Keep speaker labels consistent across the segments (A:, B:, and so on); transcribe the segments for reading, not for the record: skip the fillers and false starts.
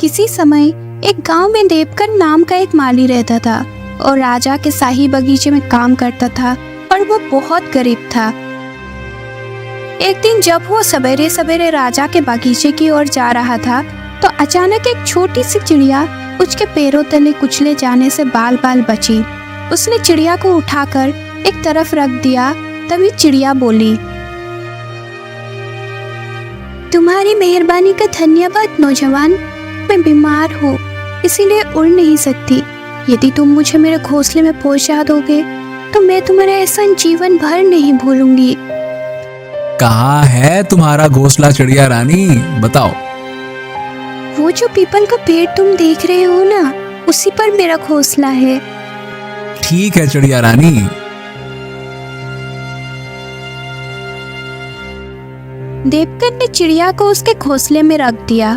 A: किसी समय एक गांव में देवकन नाम का एक माली रहता था और राजा के शाही बगीचे में काम करता था और वो बहुत गरीब था। एक दिन जब वो सवेरे सवेरे राजा के बगीचे की ओर जा रहा था तो अचानक एक छोटी सी चिड़िया उसके पैरों तले कुचले जाने से बाल बाल बची। उसने चिड़िया को उठाकर एक तरफ रख दिया। तभी चिड़िया बोली, तुम्हारी मेहरबानी का धन्यवाद नौजवान। मैं बीमार हूँ इसीलिए उड़ नहीं सकती। यदि तुम मुझे मेरे घोंसले में पहुंचा दोगे तो मैं तुम्हारा एहसान जीवन भर नहीं भूलूंगी।
B: कहाँ है तुम्हारा घोंसला चिड़िया रानी, बताओ।
A: वो जो पीपल का पेड़ तुम देख रहे हो ना, उसी पर मेरा घोंसला है।
B: ठीक है चिड़िया रानी।
A: देवकन ने चिड़िया को उसके घोंसले में रख दिया।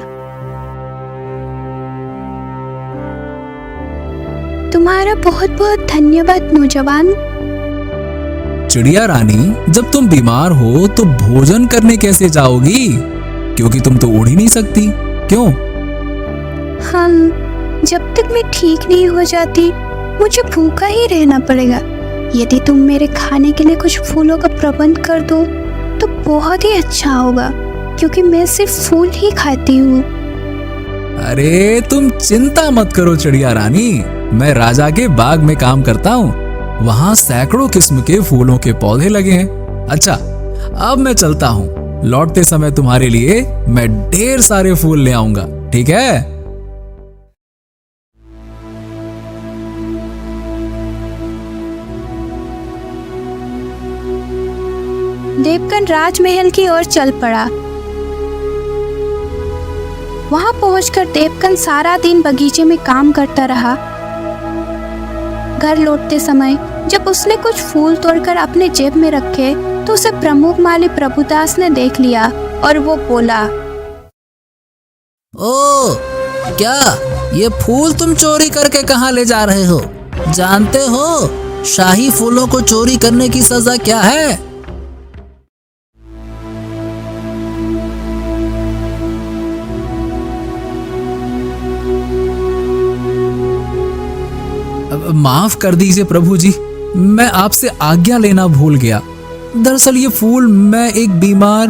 A: तुम्हारा बहुत बहुत धन्यवाद नौजवान।
B: चिड़िया रानी, जब तुम बीमार हो तो भोजन करने कैसे जाओगी, क्योंकि तुम तो उड़ ही नहीं सकती, क्यों?
A: जब तक मैं ठीक नहीं हो जाती मुझे भूखा ही रहना पड़ेगा। यदि तुम मेरे खाने के लिए कुछ फूलों का प्रबंध कर दो तो बहुत ही अच्छा होगा, क्योंकि मैं सिर्फ फूल ही खाती हूँ।
B: अरे तुम चिंता मत करो चिड़िया रानी, मैं राजा के बाग में काम करता हूँ। वहाँ सैकड़ों किस्म के फूलों के पौधे लगे हैं। अच्छा, अब मैं चलता हूँ। लौटते समय तुम्हारे लिए मैं ढेर सारे फूल ले आऊंगा, ठीक है?
A: देवकन राजमहल की ओर चल पड़ा। वहां पहुंचकर देवकन सारा दिन बगीचे में काम करता रहा। घर लौटते समय जब उसने कुछ फूल तोड़कर अपने जेब में रखे तो उसे प्रमुख माली प्रभुदास ने देख लिया और वो बोला,
C: ओ क्या ये फूल तुम चोरी करके कहाँ ले जा रहे हो? जानते हो शाही फूलों को चोरी करने की सजा क्या है?
B: माफ कर दीजिए प्रभु जी, मैं आपसे आज्ञा लेना भूल गया। दरअसल ये फूल मैं एक बीमार।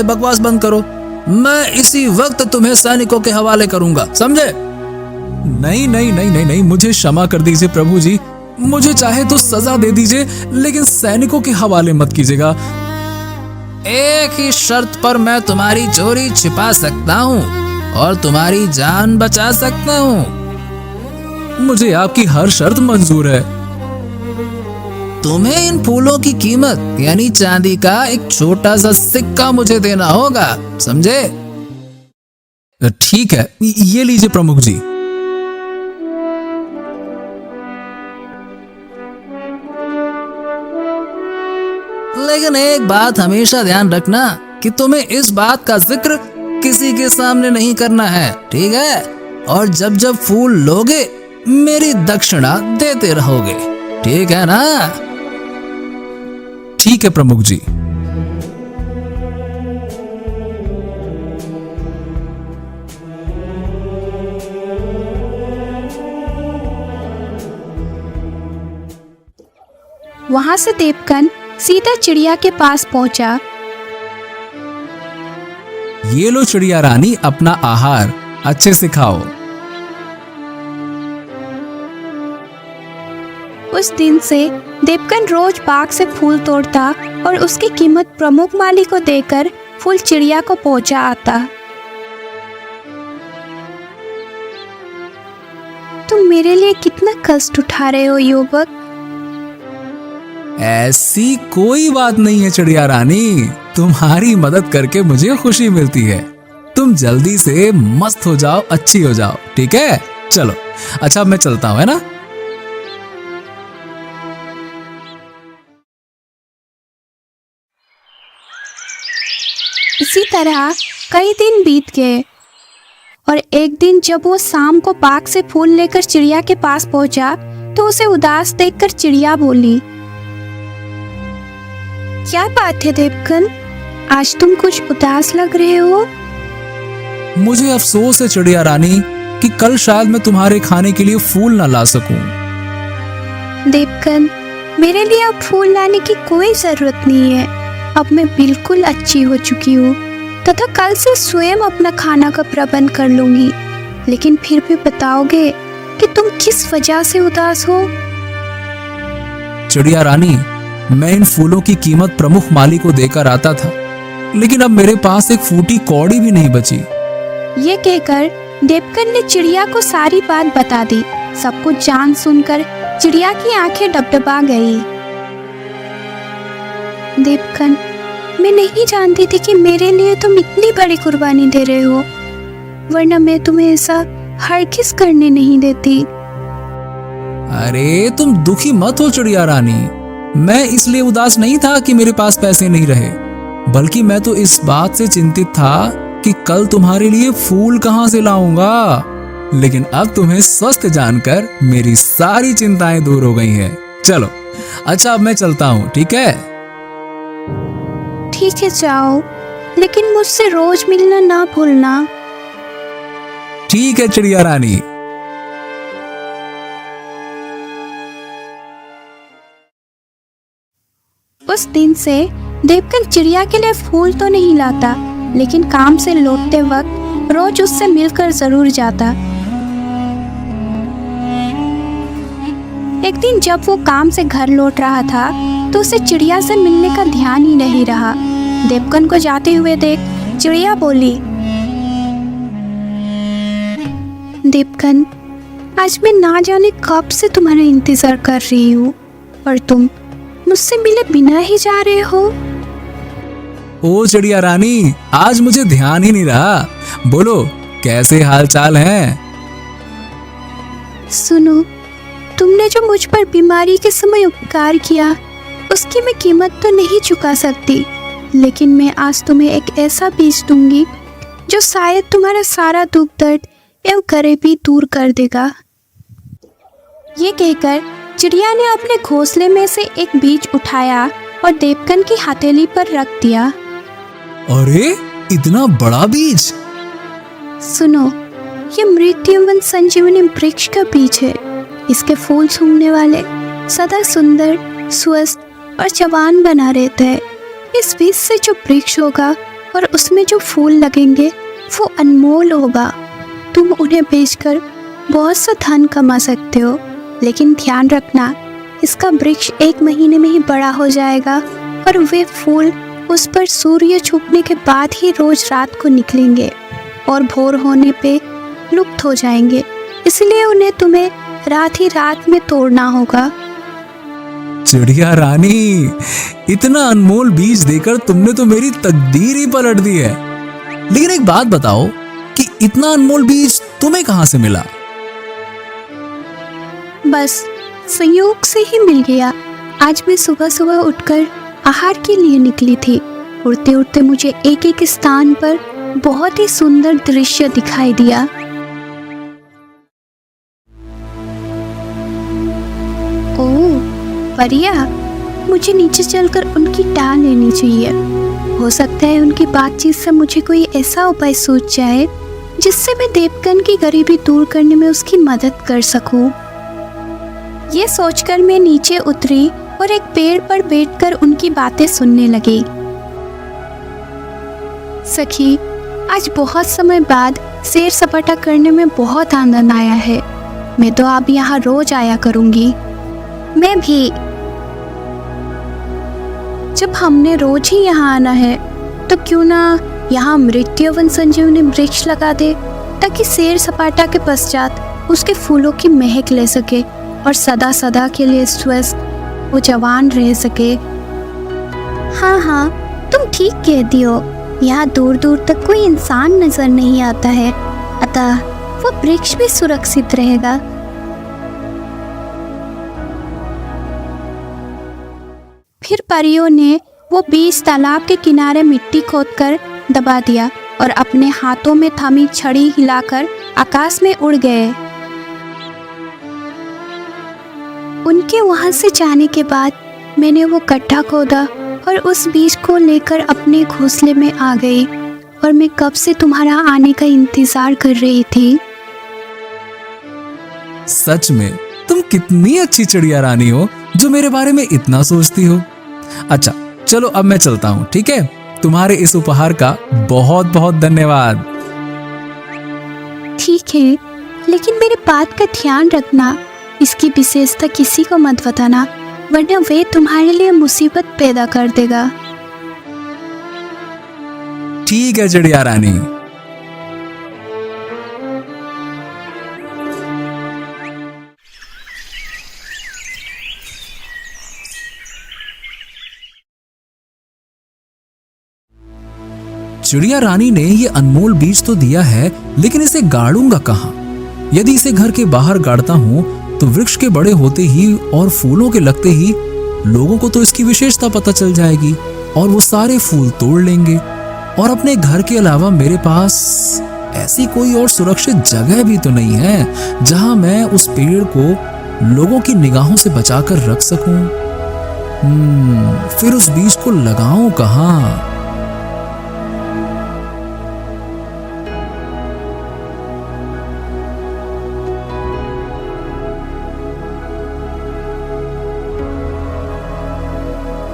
C: बकवास बंद करो, मैं इसी वक्त तुम्हें सैनिकों के हवाले करूंगा, समझे?
B: नहीं नहीं नहीं नहीं नहीं, मुझे क्षमा कर दीजिए प्रभु जी। मुझे चाहे तो सजा दे दीजिए, लेकिन सैनिकों के हवाले मत कीजिएगा।
C: एक ही शर्त पर मैं तुम्हारी चोरी छिपा सकता हूँ और तुम्हारी जान बचा सकता हूँ।
B: मुझे आपकी हर शर्त मंजूर है।
C: तुम्हें इन फूलों की कीमत यानी चांदी का एक छोटा सा सिक्का मुझे देना होगा, समझे?
B: ठीक है, ये लीजिए प्रमुख जी।
C: लेकिन एक बात हमेशा ध्यान रखना कि तुम्हें इस बात का जिक्र किसी के सामने नहीं करना है, ठीक है? और जब जब फूल लोगे मेरी दक्षिणा देते रहोगे, ठीक है ना?
B: ठीक है प्रमुख जी।
A: वहां से देवकन सीधा चिड़िया के पास पहुंचा।
B: ये लो चिड़िया रानी, अपना आहार अच्छे से खाओ।
A: उस दिन से देवकन रोज बाग से फूल तोड़ता और उसकी कीमत प्रमुख माली को देकर फूल चिड़िया को पहुंचा आता। तुम मेरे लिए कितना कष्ट उठा रहे हो युवक।
B: ऐसी कोई बात नहीं है चिड़िया रानी, तुम्हारी मदद करके मुझे खुशी मिलती है। तुम जल्दी से मस्त हो जाओ, अच्छी हो जाओ, ठीक है? चलो, अच्छा मैं चलता हूँ, है ना?
A: इसी तरह कई दिन बीत गए और एक दिन जब वो शाम को बाग से फूल लेकर चिड़िया के पास पहुंचा तो उसे उदास देखकर चिड़िया बोली, क्या बात है देवकन, आज तुम कुछ उदास लग रहे हो?
B: मुझे अफसोस है चिड़िया रानी कि कल शायद मैं तुम्हारे खाने के लिए फूल ना ला सकूं।
A: देवकन, मेरे लिए अब फूल लाने की कोई जरूरत नहीं है। अब मैं बिल्कुल अच्छी हो चुकी हूँ तथा कल से स्वयं अपना खाना का प्रबंध कर लूंगी। लेकिन फिर भी बताओगे कि तुम किस वजह से उदास हो?
B: चिड़िया रानी, मैं इन फूलों की कीमत प्रमुख माली को देकर आता था, लेकिन अब मेरे पास एक फूटी कौड़ी भी नहीं बची।
A: ये कहकर देवकन ने चिड़िया को सारी बात बता दी। सब कुछ जान सुनकर चिड़िया की आंखें डबडबा गई। देवकन, मैं नहीं जानती थी कि मेरे लिए तुम इतनी बड़ी कुर्बानी दे रहे हो, वरना मैं तुम्हें ऐसा हरगिज़ करने नहीं देती।
B: अरे तुम दुखी मत हो चिड़िया रानी। मैं इसलिए उदास नहीं था कि मेरे पास पैसे नहीं रहे, बल्कि मैं तो इस बात से चिंतित था कि कल तुम्हारे लिए फूल कहां से लाऊंगा। लेकिन अब तुम्हें स्वस्थ जानकर मेरी सारी चिंताएं दूर हो गई हैं। चलो, अच्छा अब मैं चलता हूँ, ठीक है?
A: ठीक है, जाओ, लेकिन मुझसे रोज मिलना ना भूलना।
B: ठीक है चिड़िया रानी।
A: उस दिन से देवकन चिड़िया के लिए फूल तो नहीं लाता, लेकिन काम से लौटते वक्त रोज उससे मिलकर जरूर जाता। एक दिन जब वो काम से घर लौट रहा था तो उसे चिड़िया से मिलने का ध्यान ही नहीं रहा। देवकन को जाते हुए देख चिड़िया बोली, देवकन, आज मैं ना जाने कब से तुम्हारा इंतजार कर रही हूँ और तुम मुझसे मिले बिना ही जा रहे हो।
B: ओ चिड़िया रानी, आज मुझे ध्यान ही नहीं रहा। बोलो, कैसे हाल चाल हैं?
A: सुनो, तुमने जो मुझ पर बीमारी के समय उपकार किया उसकी मैं कीमत तो नहीं चुका सकती, लेकिन मैं आज तुम्हें एक ऐसा बीज दूंगी जो शायद तुम्हारा सारा दुख दर्द एवं गरीबी दूर कर देगा। ये कहकर चिड़िया ने अपने घोंसले में से एक बीज उठाया और देवकन की हथेली पर रख दिया।
B: अरे इतना बड़ा बीज!
A: सुनो, ये मृत्युवन संजीवनी वृक्ष का बीज है। इसके फूल सूंघने वाले सदा सुंदर, स्वस्थ और जवान बना रहता है। इस बीज से जो वृक्ष होगा और उसमें जो फूल लगेंगे वो अनमोल होगा। तुम उन्हें बेचकर बहुत सा धन कमा सकते हो, लेकिन ध्यान रखना, इसका वृक्ष 1 महीने में ही बड़ा हो जाएगा और वे फूल उस पर सूर्य छुपने के बाद ही रोज रात को निकलेंगे और भोर होने पे लुप्त हो जाएंगे। इसलिए उन्हें तुम्हें रात ही रात में तोड़ना होगा।
B: चिड़िया रानी, इतना अनमोल बीज देकर तुमने तो मेरी तकदीर ही पलट दी है। लेकिन एक बात बताओ कि इतना अनमोल बीज तुम्हें कहां से मिला?
A: बस संयोग से ही मिल गया। आज मैं सुबह सुबह उठकर आहार के लिए निकली थी। उड़ते उड़ते मुझे एक एक स्थान पर बहुत ही सुंदर दृश्य दिखाई दिया। ओह परिया, मुझे नीचे चलकर उनकी टाल लेनी चाहिए। हो सकता है उनकी बातचीत से मुझे कोई ऐसा उपाय सूझ जाए जिससे मैं देवकन की गरीबी दूर करने में उसकी मदद कर सकूं। ये सोचकर मैं नीचे उतरी और एक पेड़ पर बैठकर उनकी बातें सुनने लगी। सखी, आज बहुत समय बाद सैर सपाटा करने में बहुत आनंद आया है। मैं तो अब यहाँ रोज आया करूँगी। मैं भी। जब हमने रोज ही यहाँ आना है तो क्यों ना यहाँ मृत्युवन संजीवनी वृक्ष लगा दे, ताकि सैर सपाटा के पश्चात उसके फूलों की महक ले सके और सदा सदा के लिए स्वस्थ वो जवान रह सके। हाँ हाँ, तुम ठीक कहती हो। यहाँ दूर दूर तक कोई इंसान नजर नहीं आता है, अतः वो वृक्ष भी सुरक्षित रहेगा। फिर परियों ने वो बीज तालाब के किनारे मिट्टी खोदकर दबा दिया और अपने हाथों में थमी छड़ी हिलाकर आकाश में उड़ गए। उनके वहां से जाने के बाद मैंने वो गड्ढा खोदा और उस बीज को लेकर अपने घोंसले में आ गई और मैं कब से तुम्हारा आने का इंतजार कर रही थी।
B: सच में तुम कितनी अच्छी चिड़िया रानी हो जो मेरे बारे में इतना सोचती हो। अच्छा चलो अब मैं चलता हूँ, ठीक है? तुम्हारे इस उपहार का बहुत बहुत धन्यवाद।
A: ठीक है, लेकिन मेरी बात का ध्यान रखना, इसकी विशेषता किसी को मत बताना, वरना वे तुम्हारे लिए मुसीबत पैदा कर देगा।
B: ठीक है चिड़िया रानी। चिड़िया रानी ने ये अनमोल बीज तो दिया है, लेकिन इसे गाड़ूंगा कहाँ? यदि इसे घर के बाहर गाड़ता हूँ तो वृक्ष के बड़े होते ही और फूलों के लगते ही लोगों को तो इसकी विशेषता पता चल जाएगी और वो सारे फूल तोड़ लेंगे। और अपने घर के अलावा मेरे पास ऐसी कोई और सुरक्षित जगह भी तो नहीं है जहां मैं उस पेड़ को लोगों की निगाहों से बचाकर रख सकूं। फिर उस बीज को लगाऊं कहाँ?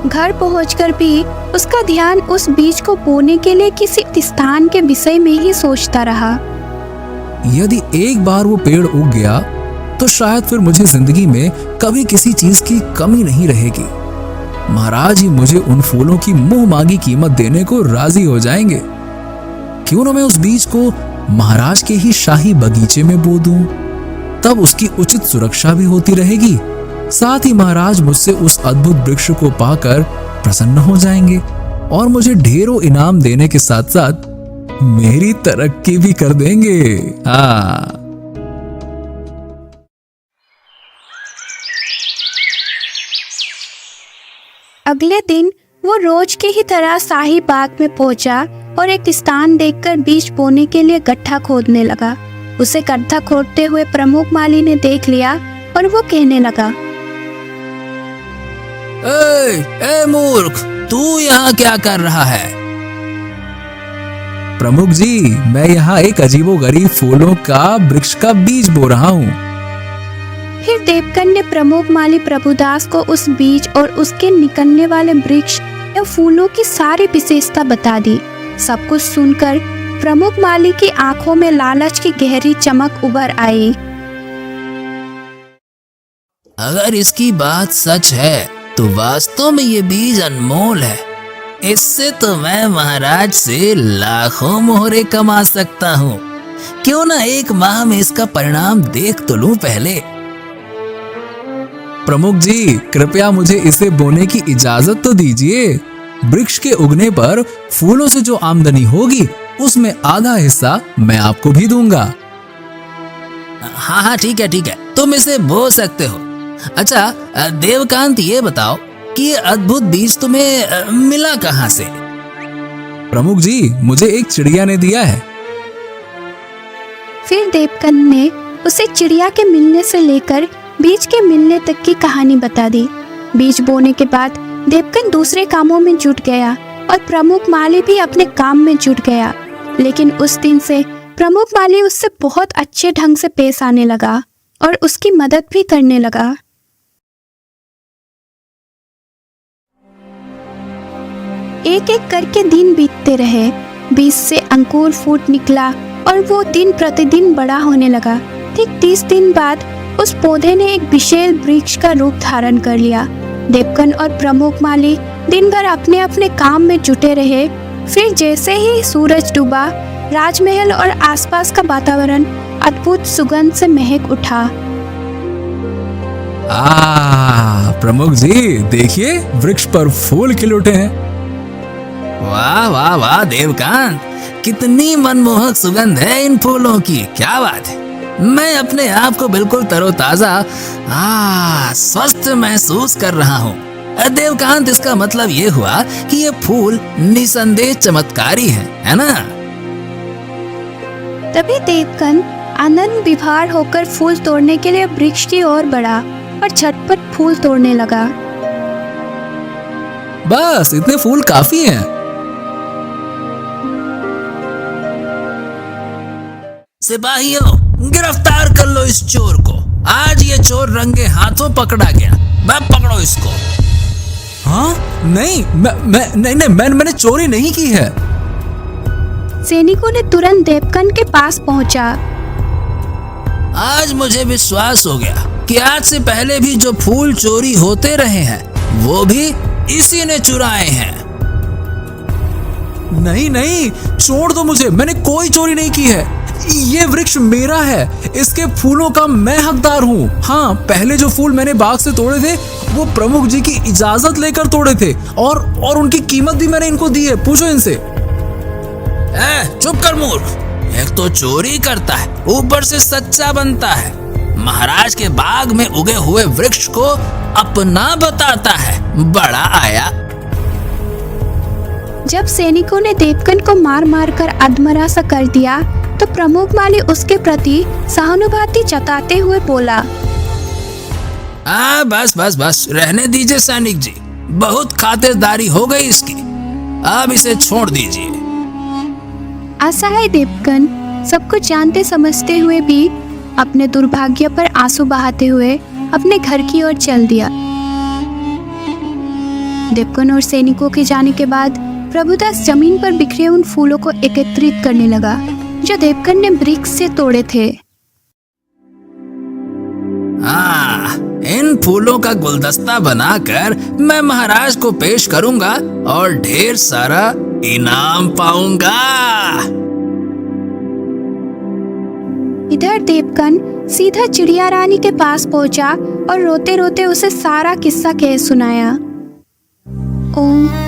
A: घर पहुंचकर भी उसका ध्यान उस बीज को बोने के लिए किसी स्थान के विषय में ही सोचता रहा।
B: यदि एक बार वो पेड़ उग गया तो शायद फिर मुझे जिंदगी में कभी किसी चीज की कमी नहीं रहेगी। महाराज ही मुझे उन फूलों की मुंह मांगी कीमत देने को राजी हो जाएंगे। क्यों ना मैं उस बीज को महाराज के ही शाही बगीचे में बो दूं, तब उसकी उचित सुरक्षा भी होती रहेगी। साथ ही महाराज मुझसे उस अद्भुत वृक्ष को पाकर प्रसन्न हो जाएंगे और मुझे ढेरों इनाम देने के साथ साथ मेरी तरक्की भी कर देंगे। हाँ।
A: अगले दिन वो रोज की ही तरह शाही बाग में पहुंचा और एक स्थान देखकर बीज बोने के लिए गड्ढा खोदने लगा। उसे गड्ढा खोदते हुए प्रमुख माली ने देख लिया और वो कहने लगा,
C: ए मूर्ख, तू यहाँ क्या कर रहा है?
B: प्रमुख जी, मैं यहाँ एक अजीबोगरीब फूलों का वृक्ष का बीज बो रहा हूँ।
A: फिर देवकन ने प्रमुख माली प्रभुदास को उस बीज और उसके निकलने वाले वृक्ष या फूलों की सारी विशेषता बता दी। सब कुछ सुनकर प्रमुख माली की आंखों में लालच की गहरी चमक उभर आई।
C: अगर इसकी बात सच है तो वास्तव में ये बीज अनमोल है। इससे तो मैं महाराज से लाखों मोहरे कमा सकता हूँ। क्यों ना एक माह में इसका परिणाम देख तो लूं पहले।
B: प्रमुख जी, कृपया मुझे इसे बोने की इजाजत तो दीजिए। वृक्ष के उगने पर फूलों से जो आमदनी होगी उसमें आधा हिस्सा मैं आपको भी दूंगा।
C: हाँ ठीक है, तुम इसे बो सकते हो। अच्छा देवकांत, ये बताओ कि ये अद्भुत बीज तुम्हें मिला कहाँ से?
B: प्रमुख जी, मुझे एक चिड़िया ने दिया है।
A: फिर देवकन ने उसे चिड़िया के मिलने से लेकर बीज के मिलने तक की कहानी बता दी। बीज बोने के बाद देवकन दूसरे कामों में जुट गया और प्रमुख माली भी अपने काम में जुट गया। लेकिन उस दिन से प्रमुख माली उससे बहुत अच्छे ढंग से पेश आने लगा और उसकी मदद भी करने लगा। एक एक करके दिन बीतते रहे। बीज से अंकुर फूट निकला और वो दिन प्रतिदिन बड़ा होने लगा। ठीक 30 दिन बाद उस पौधे ने एक विशाल वृक्ष का रूप धारण कर लिया। देवकन और प्रमुख माली दिन भर अपने अपने काम में जुटे रहे। फिर जैसे ही सूरज डूबा, राजमहल और आसपास का वातावरण अद्भुत सुगंध से महक उठा।
B: प्रमुख जी, देखिए वृक्ष पर फूल खिल उठे हैं।
C: वाह वाह वाह देवकांत, कितनी मनमोहक सुगंध है इन फूलों की। क्या बात है, मैं अपने आप को बिल्कुल तरोताजा स्वस्थ महसूस कर रहा हूँ। देवकांत, इसका मतलब ये हुआ कि ये फूल निसंदेह चमत्कारी है ना?
A: तभी देवकन आनंद विभोर होकर फूल तोड़ने के लिए वृक्ष की ओर बढ़ा और झटपट फूल तोड़ने लगा।
B: बस इतने फूल काफी हैं।
C: सिपाहियों, गिरफ्तार कर लो इस चोर को। आज ये चोर रंगे हाथों पकड़ा गया। मैं पकड़ो इसको।
B: हाँ नहीं, मैंने चोरी नहीं की है।
A: सैनिकों ने तुरंत देवकन के पास पहुंचा।
C: आज मुझे विश्वास हो गया कि आज से पहले भी जो फूल चोरी होते रहे हैं वो भी इसी ने चुराए हैं।
B: नहीं, छोड़ दो मुझे, मैंने कोई चोरी नहीं की है। ये वृक्ष मेरा है, इसके फूलों का मैं हकदार हूँ। हाँ, पहले जो फूल मैंने बाग से तोड़े थे वो प्रमुख जी की इजाजत लेकर तोड़े थे और उनकी कीमत भी मैंने इनको दी है। पूछो इनसे।
C: चुप कर मूर्ख। एक तो चोरी करता है, ऊपर से सच्चा बनता है। महाराज के बाग में उगे हुए वृक्ष को अपना बताता है। बड़ा आया।
A: जब सैनिकों ने देवकन को मार मार कर अधमरा सा कर दिया तो प्रमुख माली उसके प्रति सहानुभूति जताते हुए बोला,
C: बस रहने दीजिए सैनिक जी। बहुत खातिरदारी हो गई इसकी। अब इसे छोड़ दीजिए।
A: असहाय देवकन सब कुछ जानते समझते हुए भी अपने दुर्भाग्य पर आंसू बहाते हुए अपने घर की ओर चल दिया। देवकन और सैनिकों के जाने के बाद प्रभुदास जमीन पर बिखरे उन फूलों को एकत्रित करने लगा जो देवकन ने वृक्ष से तोड़े थे।
C: इन फूलों का गुलदस्ता बनाकर मैं महाराज को पेश करूंगा और ढेर सारा इनाम पाऊंगा।
A: इधर देवकन सीधा चिड़िया रानी के पास पहुंचा और रोते रोते उसे सारा किस्सा कह सुनाया। ओह,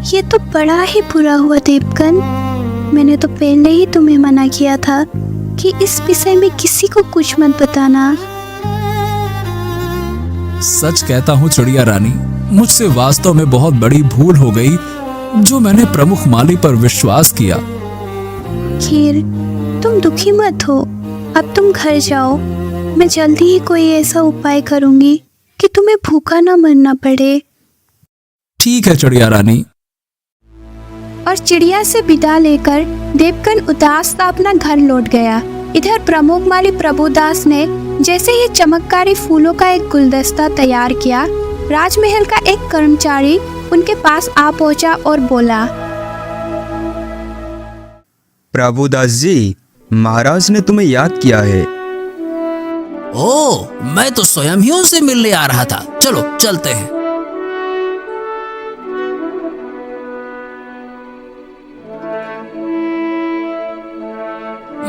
A: ये तो बड़ा ही बुरा हुआ देवकन। मैंने तो पहले ही तुम्हें मना किया था कि इस विषय में किसी को कुछ मत बताना।
B: सच कहता हूँ चिड़िया रानी, मुझसे वास्तव में बहुत बड़ी भूल हो गई जो मैंने प्रमुख माली पर विश्वास किया।
A: खीर, तुम दुखी मत हो। अब तुम घर जाओ। मैं जल्दी ही कोई ऐसा उपाय करूंगी कि तुम्हें भूखा ना मरना पड़े।
B: ठीक है चिड़िया रानी।
A: और चिड़िया से विदा लेकर देवकन उदास सा अपना घर लौट गया। इधर प्रमुख माली प्रभुदास ने जैसे ही चमत्कारी फूलों का एक गुलदस्ता तैयार किया, राजमहल का एक कर्मचारी उनके पास आ पहुंचा और बोला,
D: प्रभुदास जी, महाराज ने तुम्हें याद किया है।
C: ओह, मैं तो स्वयं ही उनसे मिलने आ रहा था। चलो चलते हैं।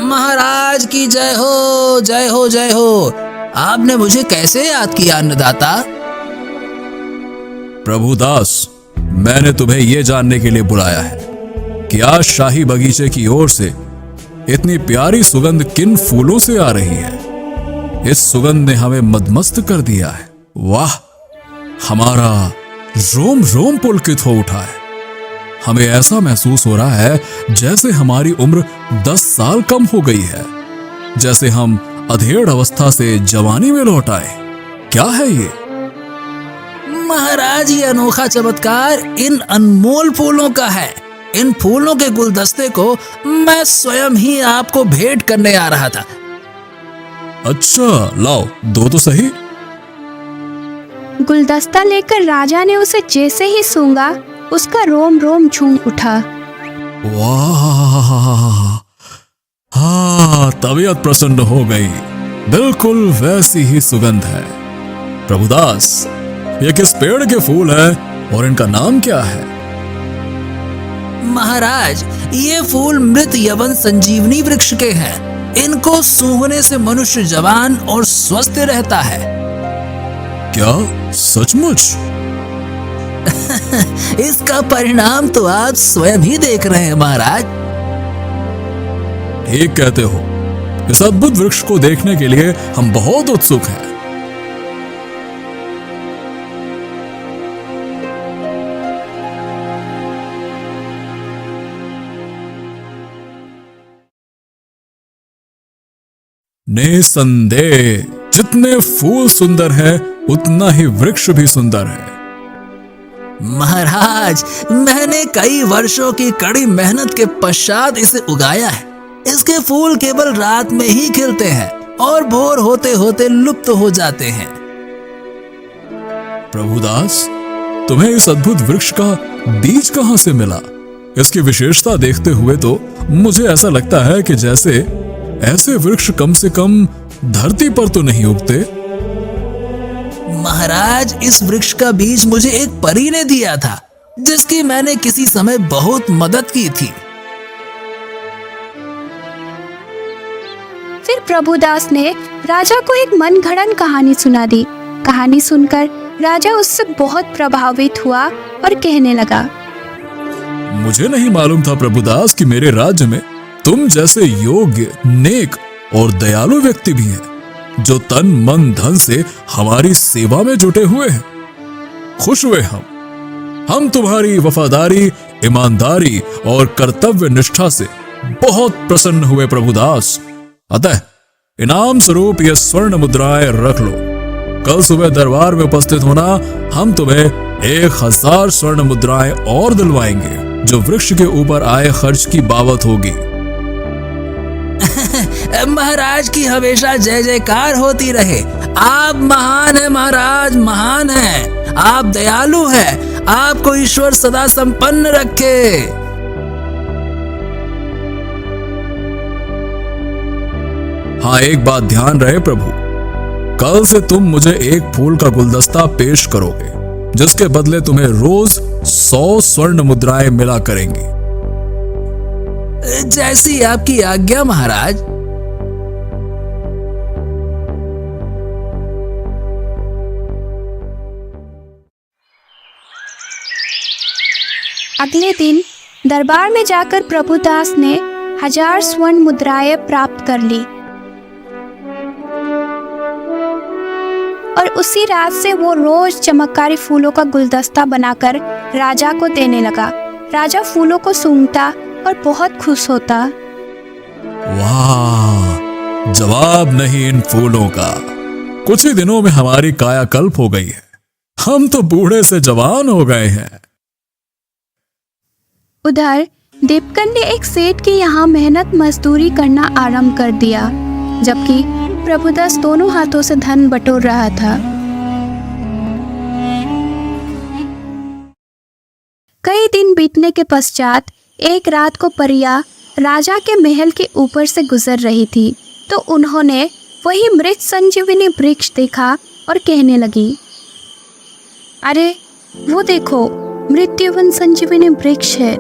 C: महाराज की जय हो, जय हो, जय हो। आपने मुझे कैसे याद किया अन्नदाता?
B: प्रभुदास, मैंने तुम्हें यह जानने के लिए बुलाया है कि आज शाही बगीचे की ओर से इतनी प्यारी सुगंध किन फूलों से आ रही है। इस सुगंध ने हमें मदमस्त कर दिया है। वाह, हमारा रोम रोम पुलकित हो उठा है। हमें ऐसा महसूस हो रहा है जैसे हमारी उम्र 10 साल कम हो गई है, जैसे हम अधेड़ अवस्था से जवानी में लौट आए। क्या है ये?
C: महाराज, ये अनोखा चमत्कार इन अनमोल फूलों का है। इन फूलों के गुलदस्ते को मैं स्वयं ही आपको भेंट करने आ रहा था।
B: अच्छा, लाओ, दो तो सही।
A: गुलदस्ता लेकर राजा ने उसे जैसे ही सूंघा, उसका रोम रोम झूम उठा।
B: वाह, हाँ, तबीयत प्रसन्न हो गई। बिल्कुल वैसी ही सुगंध है। प्रभुदास, ये किस पेड़ के फूल है और इनका नाम क्या है?
C: महाराज, ये फूल मृत यवन संजीवनी वृक्ष के हैं। इनको सूंघने से मनुष्य जवान और स्वस्थ रहता है।
B: क्या सचमुच?
C: इसका परिणाम तो आप स्वयं ही देख रहे हैं महाराज।
B: ठीक कहते हो। इस अद्भुत वृक्ष को देखने के लिए हम बहुत उत्सुक हैं। निसंदेह जितने फूल सुंदर है उतना ही वृक्ष भी सुंदर है।
C: महाराज, मैंने कई वर्षों की कड़ी मेहनत के पश्चात इसे उगाया है। इसके फूल केवल रात में ही खिलते हैं और भोर होते होते लुप्त हो जाते हैं।
B: प्रभुदास, तुम्हें इस अद्भुत वृक्ष का बीज कहां से मिला? इसकी विशेषता देखते हुए तो मुझे ऐसा लगता है कि जैसे ऐसे वृक्ष कम से कम धरती पर तो नहीं उगते।
C: महाराज, इस वृक्ष का बीज मुझे एक परी ने दिया था, जिसकी मैंने किसी समय बहुत मदद की थी।
A: फिर प्रभुदास ने राजा को एक मनगढ़ंत कहानी सुना दी। कहानी सुनकर राजा उससे बहुत प्रभावित हुआ और कहने लगा,
B: मुझे नहीं मालूम था प्रभुदास कि मेरे राज्य में तुम जैसे योग्य, नेक और दयालु व्यक्ति भी हैं, जो तन मन धन से हमारी सेवा में जुटे हुए हैं। खुश हुए हम तुम्हारी वफादारी, ईमानदारी और कर्तव्य निष्ठा से बहुत प्रसन्न हुए प्रभुदास। अतः इनाम स्वरूप यह स्वर्ण मुद्राएं रख लो। कल सुबह दरबार में उपस्थित होना, हम तुम्हें 1000 स्वर्ण मुद्राएं और दिलवाएंगे, जो वृक्ष के ऊपर आए खर्च की बाबत होगी।
C: महाराज की हमेशा जय जयकार होती रहे। आप महान है महाराज, महान है। आप दयालु हैं। आपको ईश्वर सदा संपन्न रखे।
B: हाँ, एक बात ध्यान रहे प्रभु, कल से तुम मुझे एक फूल का गुलदस्ता पेश करोगे, जिसके बदले तुम्हें रोज 100 स्वर्ण मुद्राएं मिला करेंगी।
C: जैसी आपकी आज्ञा महाराज।
A: अगले दिन दरबार में जाकर प्रभुदास ने 1000 स्वर्ण मुद्राएं प्राप्त कर ली और उसी रात से वो रोज चमत्कारी फूलों का गुलदस्ता बनाकर राजा को देने लगा। राजा फूलों को सूंघता और बहुत खुश होता।
B: वाह, जवाब नहीं इन फूलों का। कुछ ही दिनों में हमारी कायाकल्प हो गई है। हम तो बूढ़े से जवान हो गए हैं।
A: उधर देवकन ने एक सेठ के यहाँ मेहनत मजदूरी करना आरंभ कर दिया, जबकि प्रभुदास दोनों हाथों से धन बटोर रहा था। कई दिन बीतने के पश्चात एक रात को परिया राजा के महल के ऊपर से गुजर रही थी, तो उन्होंने वही मृत संजीवनी वृक्ष देखा और कहने लगी, अरे वो देखो, मृत्युवन संजीवनी वृक्ष है।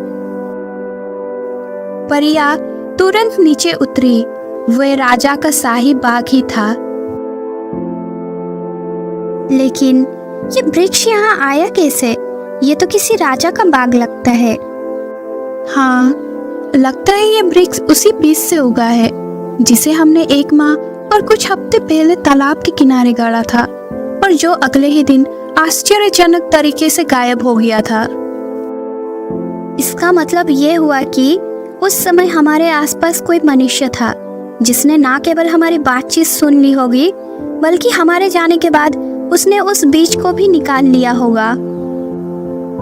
A: परिया तुरंत नीचे उतरी। वह राजा का शाही बाग ही था। लेकिन ये वृक्ष यहाँ आया कैसे? ये तो किसी राजा का बाग लगता है। हाँ, लगता है ये वृक्ष उसी बीज से उगा है, जिसे हमने 1 माह और कुछ हफ्ते पहले तालाब के किनारे गाड़ा था और जो अगले ही दिन आश्चर्यजनक तरीके से गायब हो गया था। इसका मतलब ये हुआ कि उस समय हमारे आसपास कोई मनुष्य था, जिसने ना केवल हमारी बातचीत सुन ली होगी, बल्कि हमारे जाने के बाद उसने उस बीज को भी निकाल लिया होगा।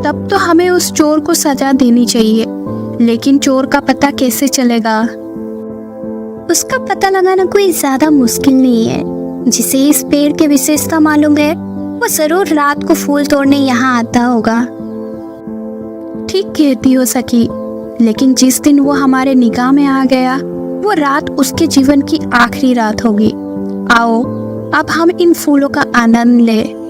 A: तब तो हमें उस चोर को सजा देनी चाहिए। लेकिन चोर का पता कैसे चलेगा? उसका पता लगाना कोई ज्यादा मुश्किल नहीं है। जिसे इस पेड़ की विशेषता मालूम है, वो जरूर रात को फूल तोड़ने यहाँ आता होगा। ठीक कहती हो सखी, लेकिन जिस दिन वो हमारे निगाह में आ गया, वो रात उसके जीवन की आखिरी रात होगी। आओ अब हम इन फूलों का आनंद लें।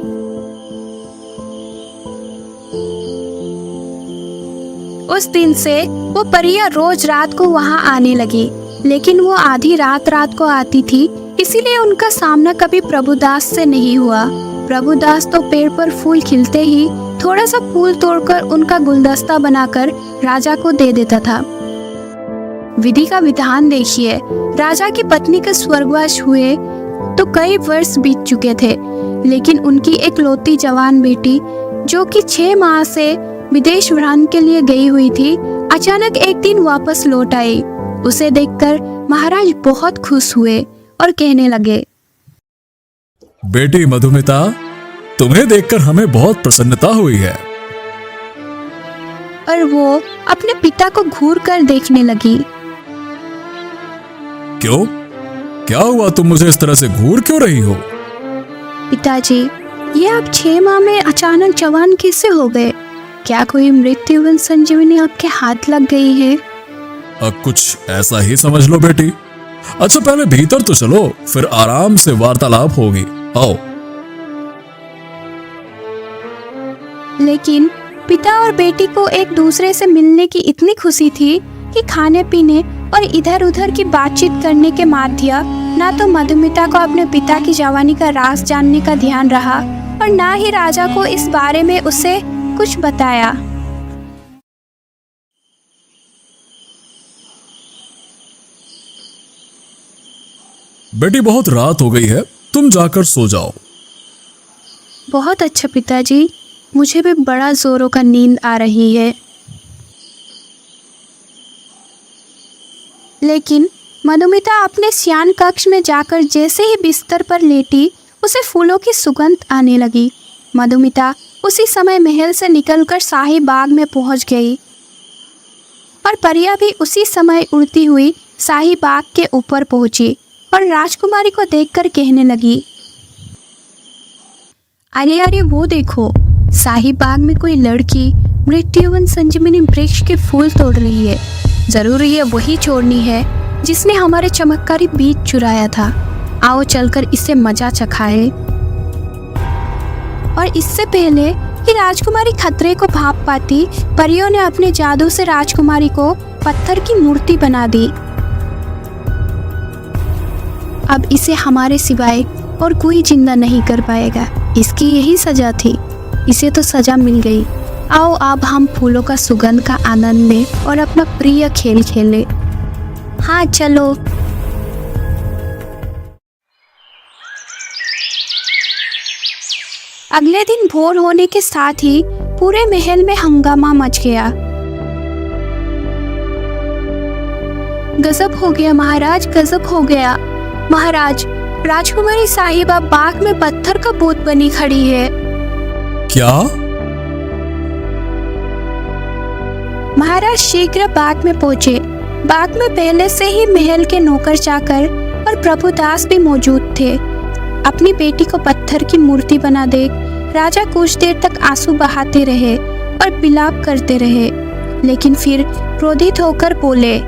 A: उस दिन से वो परिया रोज रात को वहां आने लगी, लेकिन वो आधी रात को आती थी, इसीलिए उनका सामना कभी प्रभुदास से नहीं हुआ। प्रभुदास तो पेड़ पर फूल खिलते ही थोड़ा सा फूल तोड़कर उनका गुलदस्ता बनाकर राजा को दे देता था। विधि का विधान देखिए, राजा की पत्नी के स्वर्गवास हुए तो कई वर्ष बीत चुके थे, लेकिन उनकी एक लौती जवान बेटी, जो कि 6 माह से विदेश भ्रमण के लिए गई हुई थी, अचानक एक दिन वापस लौट आई। उसे देखकर महाराज बहुत खुश हुए और कहने लगे,
B: बेटी मधुमिता, तुम्हें देखकर हमें बहुत प्रसन्नता हुई है।
A: और वो अपने पिता को घूर कर देखने लगी।
B: क्यों? क्या हुआ? तुम मुझे इस तरह से घूर क्यों रही हो?
A: पिताजी, ये आप 6 माह में अचानक जवान कैसे हो गए? क्या कोई मृत्युवन संजीवनी आपके हाथ लग गई है?
B: कुछ ऐसा ही समझ लो बेटी। अच्छा पहले भीतर तो चलो, फिर आराम से वार्तालाप होगी। आओ।
A: लेकिन पिता और बेटी को एक दूसरे से मिलने की इतनी खुशी थी कि खाने पीने और इधर उधर की बातचीत करने के माध्य ना तो मधुमिता को अपने पिता की जवानी का राज जानने का ध्यान रहा और ना ही राजा को इस बारे में उसे कुछ बताया।
B: बेटी बहुत रात हो गई है, तुम जाकर सो जाओ।
A: बहुत अच्छा पिताजी, मुझे भी बड़ा जोरों का नींद आ रही है। लेकिन मधुमिता अपने शयन कक्ष में जाकर जैसे ही बिस्तर पर लेटी, उसे फूलों की सुगंध आने लगी। मधुमिता उसी समय महल से निकलकर शाही बाग में पहुंच गई और परिया भी उसी समय उड़ती हुई शाही बाग के ऊपर पहुंची और राजकुमारी को देखकर कहने लगी, अरे अरे वो देखो, शाही बाग में कोई लड़की मृत्युवन संजीवनी वृक्ष के फूल तोड़ रही है। जरूर ये वही चोरनी है जिसने हमारे चमत्कारी बीज चुराया था। आओ चलकर इससे मजा चखाए। और इससे पहले कि राजकुमारी खतरे को भाप पाती, परियों ने अपने जादू से राजकुमारी को पत्थर की मूर्ति बना दी। अब इसे हमारे सिवाय और कोई जिंदा नहीं कर पाएगा। इसकी यही सजा थी, इसे तो सजा मिल गई। आओ अब हम फूलों का सुगंध का आनंद लें और अपना प्रिय खेल खेलें। हाँ चलो। अगले दिन भोर होने के साथ ही पूरे महल में हंगामा मच गया। गजब हो गया महाराज, गजब हो गया। महाराज, राजकुमारी साहिबा बाग में पत्थर का भूत बनी खड़ी है।
B: क्या?
A: महाराज शीघ्र बाग में पहुंचे। बाग में पहले से ही महल के नौकर चाकर और प्रभुदास भी मौजूद थे। अपनी बेटी को पत्थर की मूर्ति बना देख राजा कुछ देर तक आंसू बहाते रहे और विलाप करते रहे, लेकिन फिर क्रोधित होकर बोले,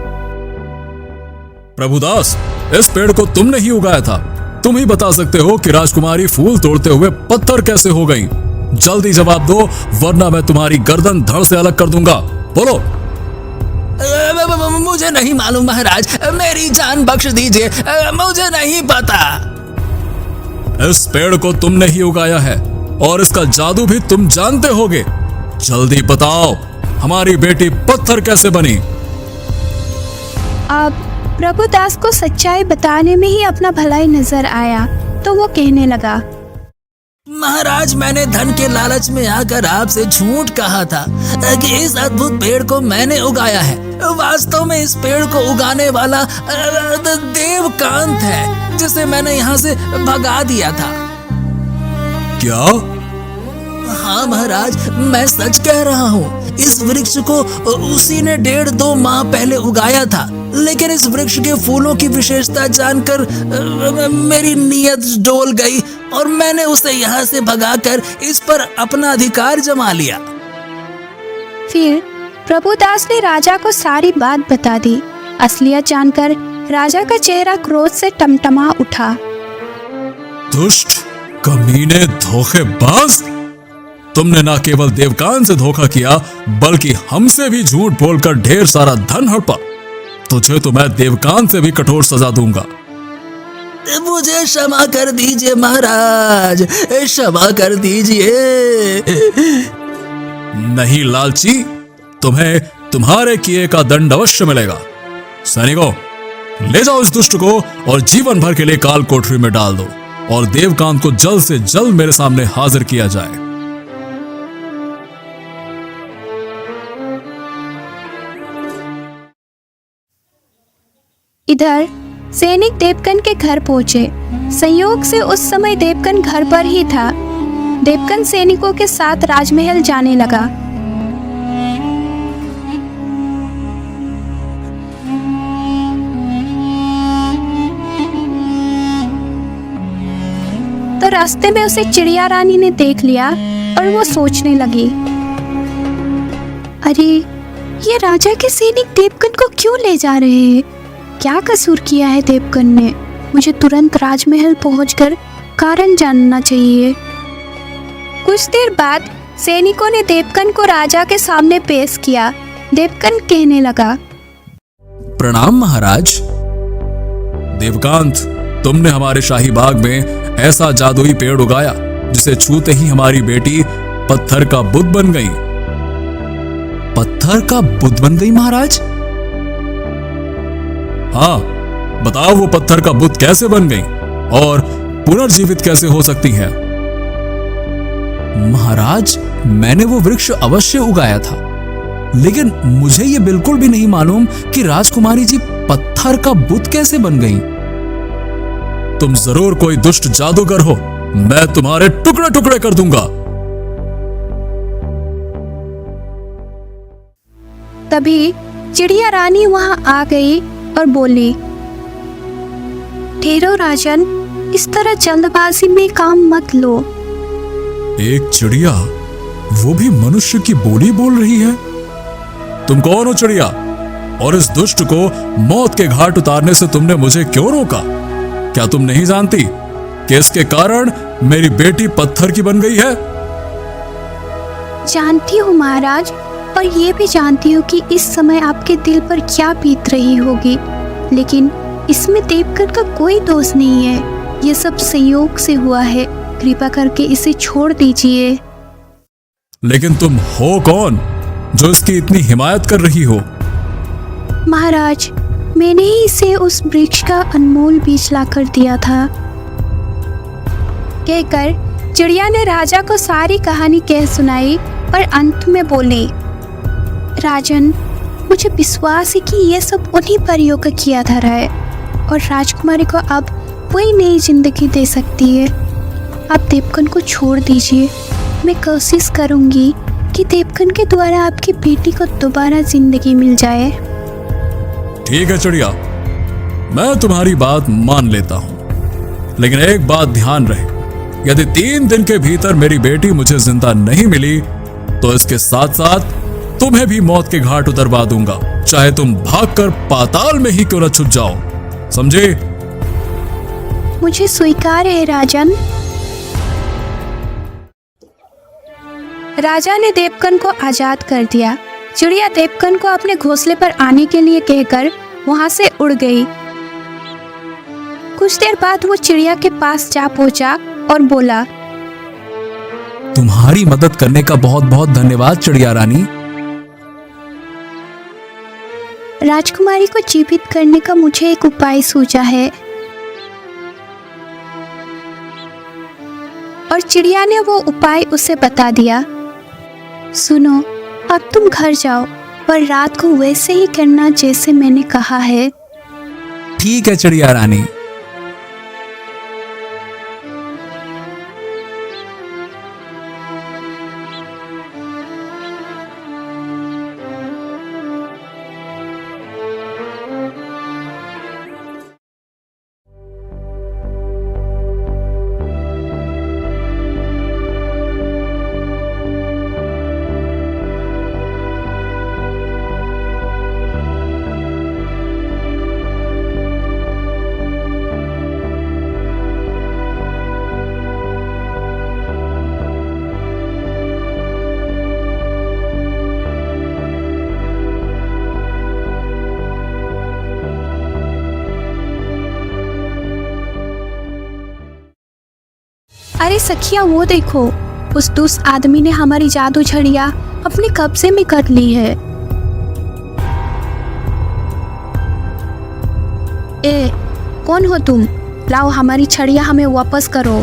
B: प्रभुदास, इस पेड़ को तुमने ही उगाया था। तुम ही बता सकते हो कि राजकुमारी फूल तोड़ते हुए पत्थर कैसे हो गई। जल्दी जवाब दो, वरना मैं तुम्हारी गर्दन धड़ से अलग कर दूंगा। बोलो।
C: मुझे नहीं मालूम महाराज, मेरी जान बख्श दीजिए, मुझे नहीं पता।
B: इस पेड़ को तुमने ही उगाया है और इसका जादू भी तुम जानते होगे। जल्दी बताओ, हमारी बेटी पत्थर कैसे बनी?
A: अब प्रभुदास को सच्चाई बताने में ही अपना भलाई नजर आया, तो वो कहने लगा,
C: महाराज, मैंने धन के लालच में आकर आपसे झूठ कहा था कि इस अद्भुत पेड़ को मैंने उगाया है। वास्तव में इस पेड़ को उगाने वाला देवकांत है, जिसे मैंने यहाँ से भगा दिया था।
B: क्या?
C: हाँ महाराज, मैं सच कह रहा हूँ। इस वृक्ष को उसी ने 1.5-2 माह पहले उगाया था, लेकिन इस वृक्ष के फूलों की विशेषता जानकर मेरी नीयत डोल गई और मैंने उसे यहाँ से भगाकर इस पर अपना अधिकार जमा लिया।
A: फिर प्रभुदास ने राजा को सारी बात बता दी। असलियत जानकर राजा का चेहरा क्रोध से टमटमा उठा।
B: दुष्ट, कमीने, धोखेबाज, तुमने न केवल देवकान से धोखा किया बल्कि हमसे भी झूठ बोलकर ढेर सारा धन हड़पा। तुझे तो मैं देवकान से भी कठोर सजा दूंगा।
C: मुझे क्षमा कर दीजिए महाराज, क्षमा कर दीजिए।
B: नहीं लालची, तुम्हें तुम्हारे किए का दंड अवश्य मिलेगा। सैनिकों, ले जाओ इस दुष्ट को और जीवन भर के लिए काल कोठरी में डाल दो और देवकांत को जल्द से जल्द मेरे सामने हाजिर किया जाए।
A: इधर सैनिक देवकन के घर पहुंचे। संयोग से उस समय देवकन घर पर ही था। देवकन सैनिकों के साथ राजमहल जाने लगा। रास्ते में उसे चिड़िया रानी ने देख लिया और वो सोचने लगी, अरे ये राजा के सैनिक देवकन को क्यों ले जा रहे हैं? क्या कसूर किया है देवकन ने? मुझे तुरंत राजमहल पहुंचकर कारण जानना चाहिए। कुछ देर बाद सैनिकों ने देवकन को राजा के सामने पेश किया। देवकन कहने लगा,
B: प्रणाम महाराज। देवकांत, तुमने हमारे शाही बाग में ऐसा जादुई पेड़ उगाया जिसे छूते ही हमारी बेटी पत्थर का बुद्ध बन गई। पत्थर का बुद्ध बन गई महाराज? हाँ, बताओ वो पत्थर का बुद्ध कैसे बन गई और पुनर्जीवित कैसे हो सकती है? महाराज, मैंने वो वृक्ष अवश्य उगाया था, लेकिन मुझे ये बिल्कुल भी नहीं मालूम कि राजकुमारी जी पत्थर का बुद्ध कैसे बन गई। तुम जरूर कोई दुष्ट जादूगर हो, मैं तुम्हारे टुकड़े टुकड़े कर दूंगा।
A: तभी चिड़िया रानी वहां आ गई और बोली, ठहरो राजन, इस तरह जल्दबाजी में काम मत लो।
B: एक चिड़िया, वो भी मनुष्य की बोली बोल रही है? तुम कौन हो चिड़िया? और इस दुष्ट को मौत के घाट उतारने से तुमने मुझे क्यों रोका? क्या तुम नहीं जानती कि इसके कारण मेरी बेटी पत्थर की बन गई है?
A: जानती हूँ महाराज, और ये भी जानती हूँ कि इस समय आपके दिल पर क्या बीत रही होगी, लेकिन इसमें देवकन का कोई दोष नहीं है। ये सब संयोग से हुआ है, कृपा करके इसे छोड़ दीजिए।
B: लेकिन तुम हो कौन जो इसकी इतनी हिमायत कर रही हो?
A: महाराज, मैंने ही इसे उस वृक्ष का अनमोल बीज लाकर दिया था। कहकर चिड़िया ने राजा को सारी कहानी कह सुनाई और अंत में बोली, राजन, मुझे विश्वास है कि यह सब उन्हीं परियों का किया धरा है और राजकुमारी को अब वही नई जिंदगी दे सकती है। आप देवकन को छोड़ दीजिए। मैं कोशिश करूंगी कि देवकन के द्वारा आपकी बेटी को दोबारा जिंदगी मिल जाए।
B: ठीक है चिड़िया, मैं तुम्हारी बात मान लेता हूं, लेकिन एक बात ध्यान रहे, यदि 3 दिन के भीतर मेरी बेटी मुझे जिंदा नहीं मिली तो इसके साथ साथ तुम्हें भी मौत के घाट उतरवा दूंगा, चाहे तुम भागकर पाताल में ही क्यों न छुप जाओ। समझे?
A: मुझे स्वीकार है राजन। राजा ने देवकन को आजाद कर दिया। चिड़िया देवकन को अपने घोंसले पर आने के लिए कहकर वहां से उड़ गई। कुछ देर बाद वो चिड़िया के पास जा पहुंचा और बोला,
B: तुम्हारी मदद करने का बहुत बहुत धन्यवाद चिड़िया रानी।
A: राजकुमारी को जीवित करने का मुझे एक उपाय सूझा है। और चिड़िया ने वो उपाय उसे बता दिया। सुनो, अब तुम घर जाओ और रात को वैसे ही करना जैसे मैंने कहा है।
B: ठीक है चिड़िया रानी।
A: अरे सखिया, वो देखो, उस दुष्ट आदमी ने हमारी जादू छड़िया अपने कब्जे में कर ली है। ए, कौन हो तुम? लाओ हमारी छड़िया हमें वापस करो।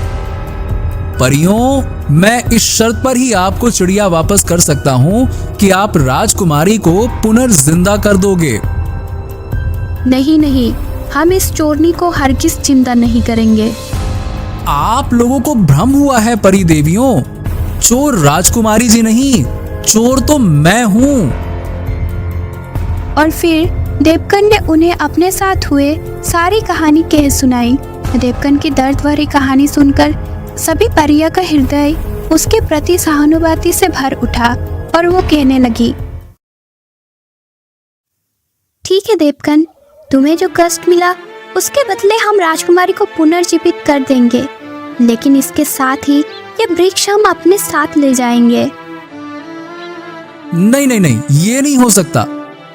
B: परियों, मैं इस शर्त पर ही आपको चिड़िया वापस कर सकता हूँ कि आप राजकुमारी को पुनर्जिंदा कर दोगे।
A: नहीं नहीं, हम इस चोरनी को हरगिज जिंदा नहीं करेंगे।
B: आप लोगों को भ्रम हुआ है परी देवियों, चोर राजकुमारी जी नहीं, चोर तो मैं हूँ।
A: और फिर देवकन ने उन्हें अपने साथ हुए सारी कहानी कह सुनाई। देवकन की दर्द भरी कहानी सुनकर सभी परियों का हृदय उसके प्रति सहानुभूति से भर उठा और वो कहने लगी, ठीक है देवकन, तुम्हें जो कष्ट मिला उसके बदले हम राजकुमारी को पुनर्जीवित कर देंगे, लेकिन इसके साथ ही ये वृक्ष हम अपने साथ ले जाएंगे।
B: नहीं नहीं नहीं, ये नहीं हो सकता।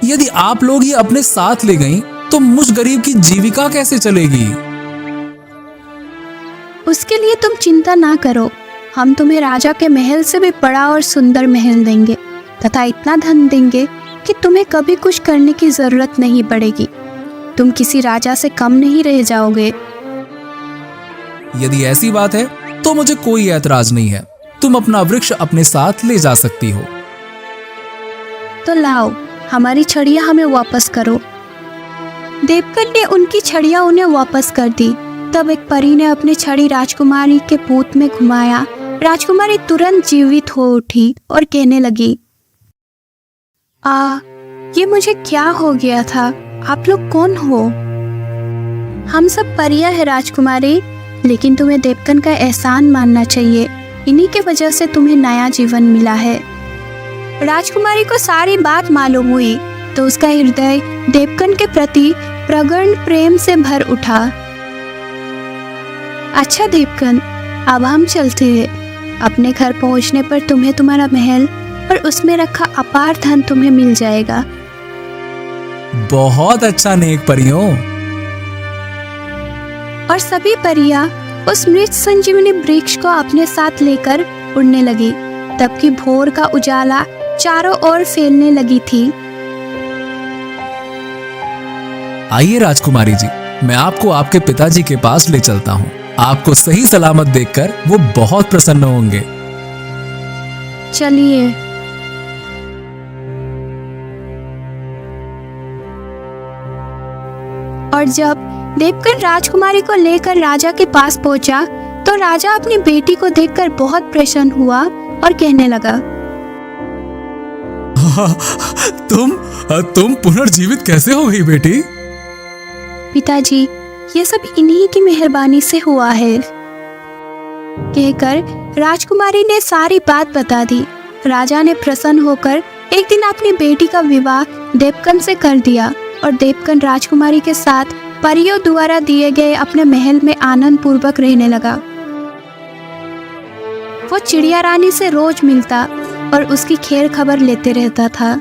B: यदि आप लोग ये अपने साथ ले गईं, तो मुझ गरीब की जीविका कैसे चलेगी?
A: उसके लिए तुम चिंता ना करो, हम तुम्हें राजा के महल से भी बड़ा और सुंदर महल देंगे तथा इतना धन देंगे कि तुम्हें कभी कुछ करने की जरूरत नहीं पड़ेगी। तुम किसी राजा से कम नहीं रह जाओगे।
B: यदि ऐसी बात है तो मुझे कोई ऐतराज नहीं है। तुम अपना वृक्ष अपने साथ ले जा सकती हो।
A: तो लाओ, हमारी छड़ियाँ हमें वापस करो। देवकन ने उनकी छड़ियाँ उन्हें वापस कर दी। तब एक परी ने अपनी छड़ी राजकुमारी के पूत में घुमाया। राजकुमारी तुरंत जीवित हो उठी और कहने लगी, ये मुझे क्या हो गया था? आप लोग कौन हो? हम सब परियां हैं राजकुमारी, लेकिन तुम्हें देवकन का एहसान मानना चाहिए। इन्हीं के वजह से तुम्हें नया जीवन मिला है। राजकुमारी को सारी बात मालूम हुई तो उसका हृदय देवकन के प्रति प्रगाढ़ प्रेम से भर उठा। अच्छा देवकन, अब हम चलते हैं। अपने घर पहुंचने पर तुम्हें तुम्हारा महल और उसमें रखा अपार धन तुम्हें मिल जाएगा।
B: बहुत अच्छा नेक परियों।
A: और सभी परियां उस मृत संजीवनी वृक्ष को अपने साथ लेकर उड़ने लगी। तब की भोर का उजाला चारों ओर फैलने लगी थी।
B: आइए राजकुमारी जी, मैं आपको आपके पिताजी के पास ले चलता हूँ। आपको सही सलामत देखकर वो बहुत प्रसन्न होंगे।
A: चलिए। और जब देवकन राजकुमारी को लेकर राजा के पास पहुंचा तो राजा अपनी बेटी को देखकर बहुत प्रसन्न हुआ और कहने लगा,
B: तुम पुनर्जीवित कैसे हो गई बेटी?
A: पिताजी, ये सब इन्हीं की मेहरबानी से हुआ है। कहकर राजकुमारी ने सारी बात बता दी। राजा ने प्रसन्न होकर एक दिन अपनी बेटी का विवाह देवकन से कर दिया और देवकन राजकुमारी के साथ परियों द्वारा दिए गए अपने महल में आनंद पूर्वक रहने लगा। वो चिड़िया रानी से रोज मिलता और उसकी खैर खबर लेते रहता था।